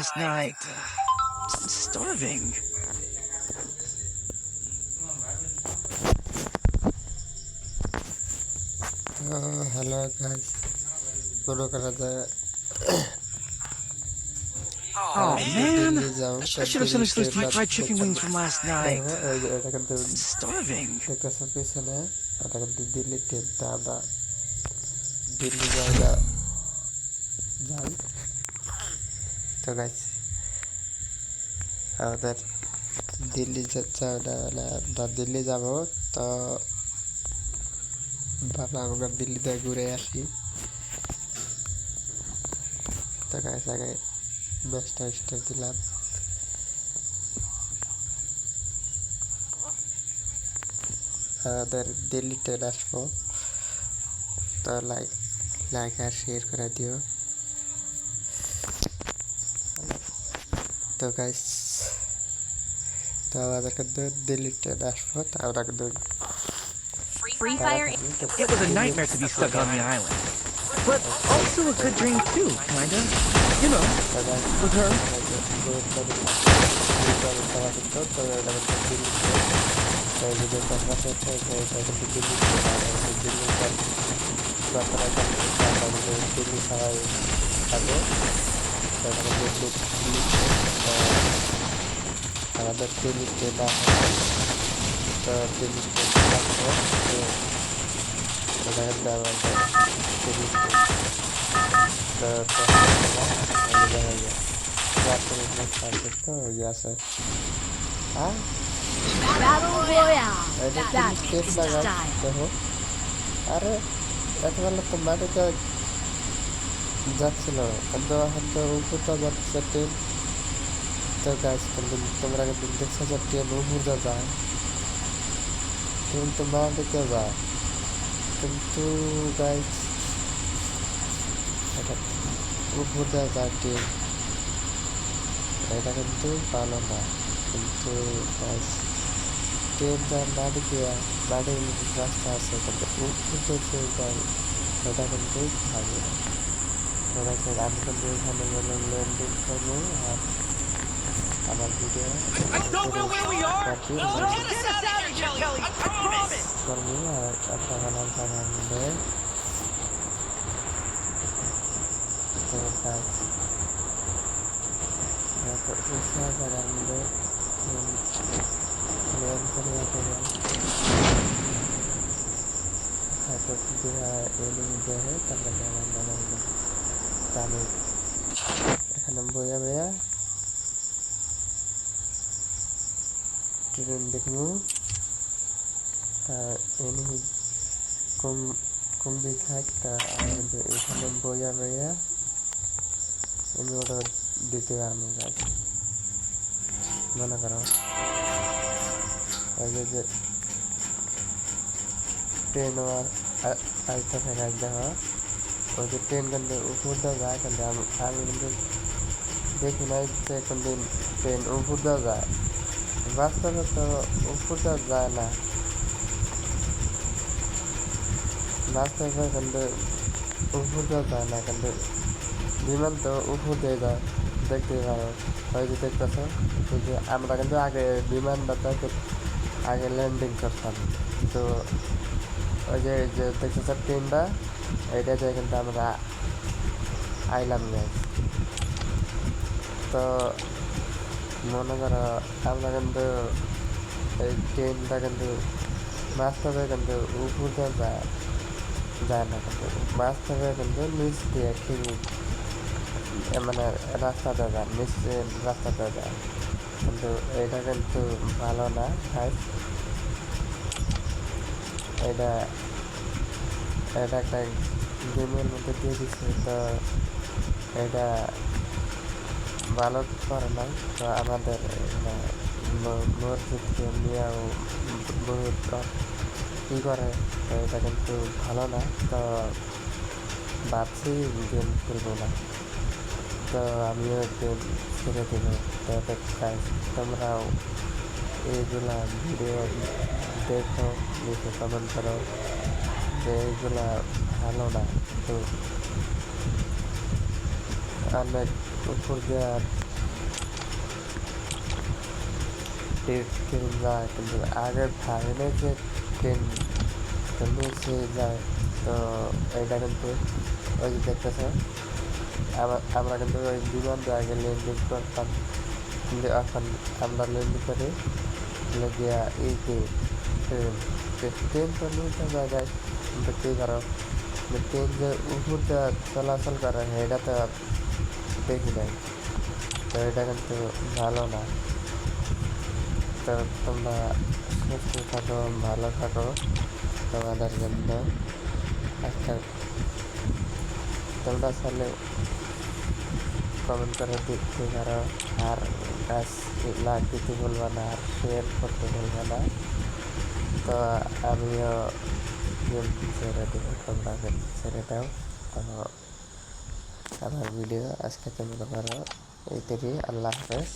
last night. I'm starving. Hello guys, mano kara যায় Oh man, Delhi যাও I should have finished দিল্লিতে those fried chicken wings from last night. দেখো এটা কিন্তু I'm starving. দেখতেছো পিছনে ওটা কিন্তু দিল্লি ট্রেনটা আমরা দিল্লি জায়গা যাই তো গাইস আমাদের দিল্লি যাচ্ছে আমরা দিল্লি যাব তো বাবা আমরা দিল্লিতে ঘুরে আসি তো গাইস আগে ম্যাচটা স্টার্ট দিলাম আমাদের দিল্লি ট্রেন আসবো তো লাইক আর শেয়ার করে দিও তো গাইস তো আমাদের কিন্তু দিল্লি ট্রেন আসবো তো আমরা কিন্তু Free Fire. It was a nightmare to be stuck on the island. But also a good dream too, kinda. You know, with her. আমাদের দিল্লি ট্রেন তো দিল্লি তো আছে হ্যাঁ Battle Royale. এটা That's ট্রেন the লাগাও style. দেখো আরে এত ভালো তো মাটিতে যাচ্ছিল কিন্তু এখন তো উপরটা যাচ্ছে ট্রেন তো গাছ কিন্তু তোমরা কিন্তু দেখছো যে ট্রেন উপরে যায় ট্রেন তো মাটিতে যায় কিন্তু গাছ এটা উপরে যায় ট্রেন এটা কিন্তু ভালো না কিন্তু গাছ ট্রেন যায় মাটিতে মাটির রাস্তা আছে কিন্তু উপরে যে যায় এটা কিন্তু ভালো না ওরা আমি কিন্তু এখানে বলে ল্যান্ডিং করবো আর আমার ভিডিও করবো আর আপনারা জানাবে তো কাজ তো উৎসাহ জানাবে লেন করে হয়তো এলিং দেহে তারপরে আমার জানাবে আমি এখানে বইয়া বইয়া ট্রেন দেখবো তা এনে কমবি থাক তা এখানে বইয়া বইয়া আমি ওটা দিতে পারবো গাছ মনে করো ওই যে ট্রেন আসতে থাকে দেখো ওই যে ট্রেন কিন্তু উপর দিয়ে যায় কিন্তু আমি কিন্তু দেখি নাই যে কোনদিন ট্রেন উপর দিয়ে যায় বাস্তবে তো উপর দিয়ে যায় না বাস্তবে কিন্তু উপর দিয়ে যায় না কিন্তু বিমান তো উপর দিয়ে যায় দেখতে পারো ওই যে দেখতেছো ওই যে আমরা কিন্তু আগে বিমানটাতে আগে ল্যান্ডিং করতাম তো ওই যে দেখতেছো ট্রেনটা এইটাতে কিন্তু আমরা আইলাম গাইস তো মনে করো আমরা কিন্তু এই ট্রেনটা কিন্তু বাস্তবে কিন্তু উপর দিয়ে যায় না কিন্তু বাস্তবে কিন্তু নিচ দিয়ে ঠিক মানে রাস্তাতে যায় নিচ রাস্তাতে যায় কিন্তু এটা কিন্তু ভালো না গাইস এটা একটা গেমের মধ্যে দিয়ে দিচ্ছে তো এটা ভালো করে না তো আমাদের মসজিদকে নিয়েও বহুত কী করে তো এটা কিন্তু ভালো না তো ভাবছি গেম খেলবো না তো আমিও গেম ছেড়ে দেব তো তোমরাও এইগুলা ভিডিও দেখো লিখে কমেন্ট করো যে এইগুলা ভালো না তো অনেক উপর দিয়ে ট্রেন যায়, কিন্তু আগে ভাবে না যে ট্রেন নিচে যায়। তো এটা কিন্তু ওই যে দেখতেছে, আমরা কিন্তু ওই বিমান দিয়ে আগে ল্যান্ডিং করতাম, কিন্তু এখন আমরা ল্যান্ডিং করি গিয়া এই যে ট্রেন, ট্রেন তো নিচে জায়গায়, কিন্তু কী করো ট্রেন যে উপর দিয়ে চলাচল করে এটা তো দেখি নাই। তো এটা কিন্তু ভালো না। তো তোমরা সুস্থ থাকো, ভালো থাকো, তোমাদের জন্য একটা তোমরা চাইলে কমেন্ট করে দিতে পারো, আর কাজ লাইক দিতে বলবো না, আর শেয়ার করতে বলবো না। তো আমিও গেম ছেড়ে দেবো, তোমরা গেম ছেড়ে দাও। তো আমার ভিডিও আজকে তোমরা পারো এইটারই। আল্লাহ হাফেজ।